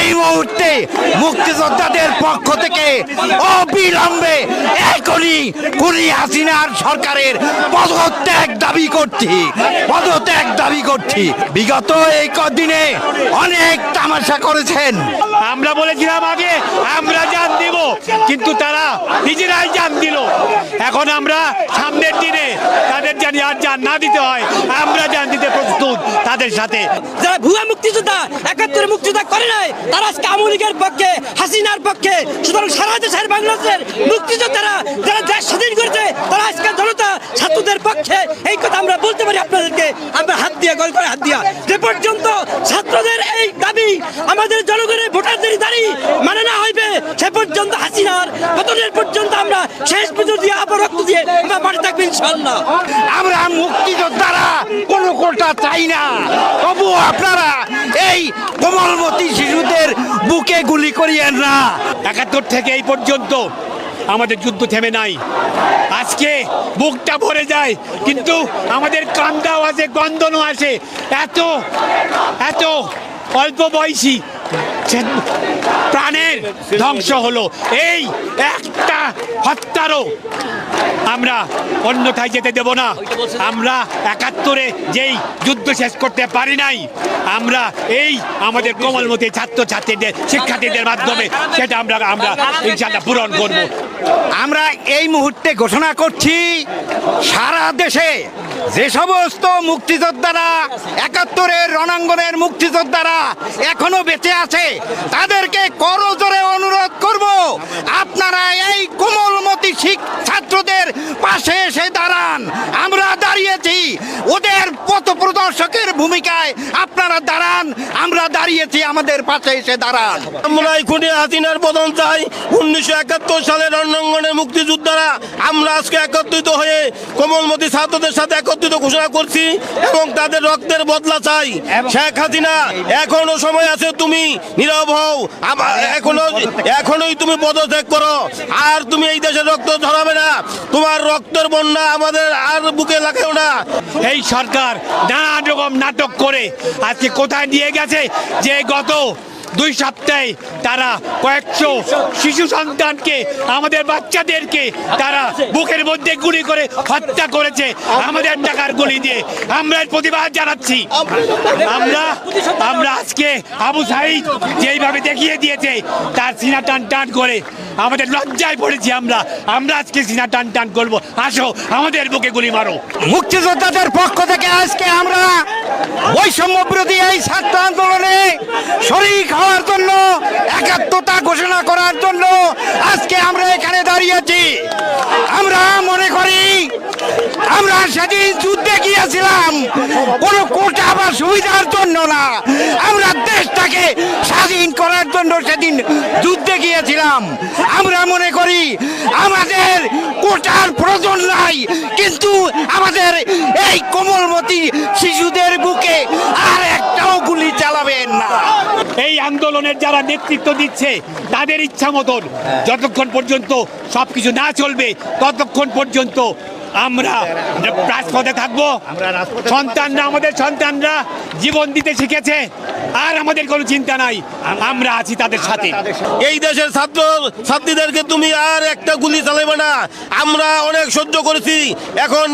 এই মুহূর্তে মুক্তিযোদ্ধাদের পক্ষ থেকে অবিলম্বে এখনই খুনি হাসিনার সরকারের পদত্যাগ দাবি করছি। বিগত এই কদিনে অনেক তামাশা করেছেন। আমরা বলেছিলাম আগে আমরা জান দিব, কিন্তু তারা নিজেরাই জান দিল। এখন আমরা সামনের দিনে তাদের জানি আর জান না দিতে হয়, আমরা জান দিতে প্রস্তুত তাদের সাথে। যারা ভুয়া মুক্তিযোদ্ধা ৭১ মুক্তিযোদ্ধা করে নাই, তারা আজকে আওয়ামী লীগের পক্ষে, হাসিনার পক্ষে। সুতরাং সারা দেশের বাংলাদেশের মুক্তিযোদ্ধারা যারা দেশ স্বাধীন করেছে, তারা আজকে জনতা ছাত্রদের পক্ষে। এই কথা আমরা বলতে পারি আপনাদেরকে, আমরা হাত দিয়ে গল করে হাত দিয়া। যে পর্যন্ত ছাত্রদের এই দাবি, আমাদের জনগণের ভোটারদের দাবি মানে না হইবে, সে পর্যন্ত হাসিনার পতনের পর্যন্ত আমরা শেষ পর্যন্ত দিয়ে আবার রক্ত দিয়ে আমরা মাঠে থাকবো ইনশাআল্লাহ। আমরা মুক্তিযোদ্ধারা কোনো কোটা চাই না, তবু আপনারা এই কোমলমতি শিশুদের বুকে গুলি করিয়েন না। ৭১ থেকে এই পর্যন্ত আমাদের যুদ্ধ থেমে নাই। আজকে বুকটা ভরে যায়, কিন্তু আমাদের কান্দাও আছে, গন্ধনও আসে। এত এত অল্প বয়সী প্রাণের ধ্বংস হলো এই একটা হত্যারও আমরা অন্যথায় যেতে দেব না। আমরা ৭১-এ যেই যুদ্ধ শেষ করতে পারি নাই, আমরা এই আমাদের কোমলমতি ছাত্রছাত্রীদের, শিক্ষার্থীদের মাধ্যমে সেটা আমরা ইনশাআল্লাহ পূরণ করব। আমরা এই মুহূর্তে ঘোষণা করছি, সারা দেশে যে সমস্ত মুক্তিযোদ্ধারা ৭১-এর রণাঙ্গনের মুক্তিযোদ্ধারা এখনো বেঁচে আছে, তাদেরকে করজোরে অনুরোধ করব, আপনারা এই কোমলমতি ছাত্রদের পাশে এসে দাঁড়ান। আমরা দাঁড়িয়েছি, ওদের পথ প্রদর্শকের ভূমিকায় আপনারা দাঁড়ান। আমরা দাঁড়িয়েছি, আমাদের পাশে এসে দাঁড়ান। আমরা খুনি হাসিনার পতন চাই। ১৯৭১ সালের রণাঙ্গনের মুক্তিযোদ্ধারা আমরা আজকে একত্রিত হয়ে কোমলমতি ছাত্রদের সাথে একত্রিত ঘোষণা করছি এবং তাদের রক্তের বদলা চাই। শেখ হাসিনা, এখনো সময় আছে, তুমি নীরব হও, এখনোই তুমি পদত্যাগ করো। আর তুমি এই দেশের রক্ত ঝরাবে না, তোমার রক্তের বন্যা আমাদের আর বুকে লাগাও না। এই সরকার নানা রকম নাটক করে আজকে কোথায় নিয়ে গেছে, যে গত ২ সপ্তাহে তারা কয়েকশো শিশু সন্তানকে, আমাদের বাচ্চাদেরকে তারা বুকের মধ্যে গুলি করে হত্যা করেছে আমাদের টাকার গুলি দিয়ে। আমরা এর প্রতিবাদ জানাচ্ছি। আমরা আজকে আবু সাঈদ যেইভাবে দেখিয়ে দিয়েছে, তার সিনা টান টান করে আমাদের লজ্জায় পড়েছি। আমরা আজকে সিনা টান টান করবো, আসো আমাদের বুকে গুলি মারো। মুক্তিযোদ্ধাদের পক্ষ থেকে আজকে আমরা বৈষম্য বিরোধী এই ছাত্র আন্দোলনে শরীক হওয়ার জন্য, একাত্মতা ঘোষণা করার জন্য আজকে আমরা এখানে দাঁড়িয়েছি। আমরা মনে করি আমরা সেদিন যুদ্ধে গিয়েছিলাম কোনো কোটা বা সুবিধার জন্য না, আমরা দেশটাকে স্বাধীন করার জন্য সেদিন যুদ্ধে গিয়েছিলাম। আমরা মনে করি আমাদের কোটার প্রয়োজন নাই, কিন্তু আমাদের এই কোমলমতি শিশুদের বুকে আর একটাও গুলি চালাবেন না। এই আন্দোলনের যারা নেতৃত্ব দিচ্ছে, তাদের ইচ্ছা মতন যতক্ষণ পর্যন্ত সবকিছু না চলবে, ততক্ষণ পর্যন্ত আমরা রাজপথে থাকবো। আমাদের সন্তানরা জীবন দিতে শিখেছে, আর আমাদের কোনো চিন্তা নাই, আমরা আছি তাদের সাথে। এই দেশের ছাত্র ছাত্রীদেরকে তুমি আর একটা গুলি চালাবে না। আমরা অনেক সহ্য করেছি, এখন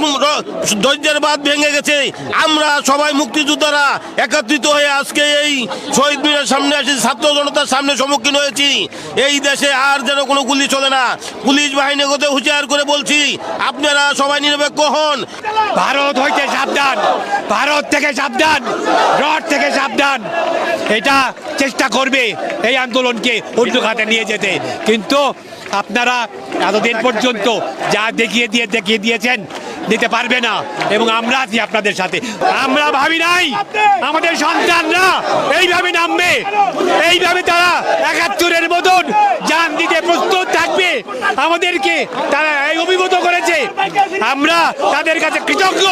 ধৈর্যের বাঁধ ভেঙে গেছে। আমরা সবাই মুক্তিযোদ্ধারা একত্রিত হয়ে আজকে এই শহীদ মিনারের সামনে এসে ছাত্র জনতার সামনে সম্মুখীন হয়েছি। এই দেশে আর যেন কোনো গুলি চলে না। পুলিশ বাহিনীকে হুঁশিয়ার করে বলছি, আপনারা সবাই নিরপেক্ষ হন। ভারত হইতে সাবধান, ভারত থেকে সাবধান, রড থেকে সাবধান। এটা চেষ্টা করবে এই আন্দোলনকে অন্য খাতে নিয়ে যেতে, কিন্তু আপনারা এতদিন পর্যন্ত যা দেখিয়ে দিয়েছেন, দিতে পারবে না। এবং আমরা আছি আপনাদের সাথে। আমরা ভাবি নাই আমাদের সন্তানরা এইভাবে নামবে, এইভাবে তারা ৭১-এর মতন জান দিতে প্রস্তুত থাকবে। আমাদেরকে তারা এই অভিভূত করেছে, আমরা তাদের কাছে কৃতজ্ঞ।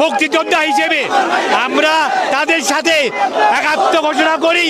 মুক্তিযোদ্ধা হিসেবে আমরা তাদের সাথে একাত্ম ঘোষণা করি।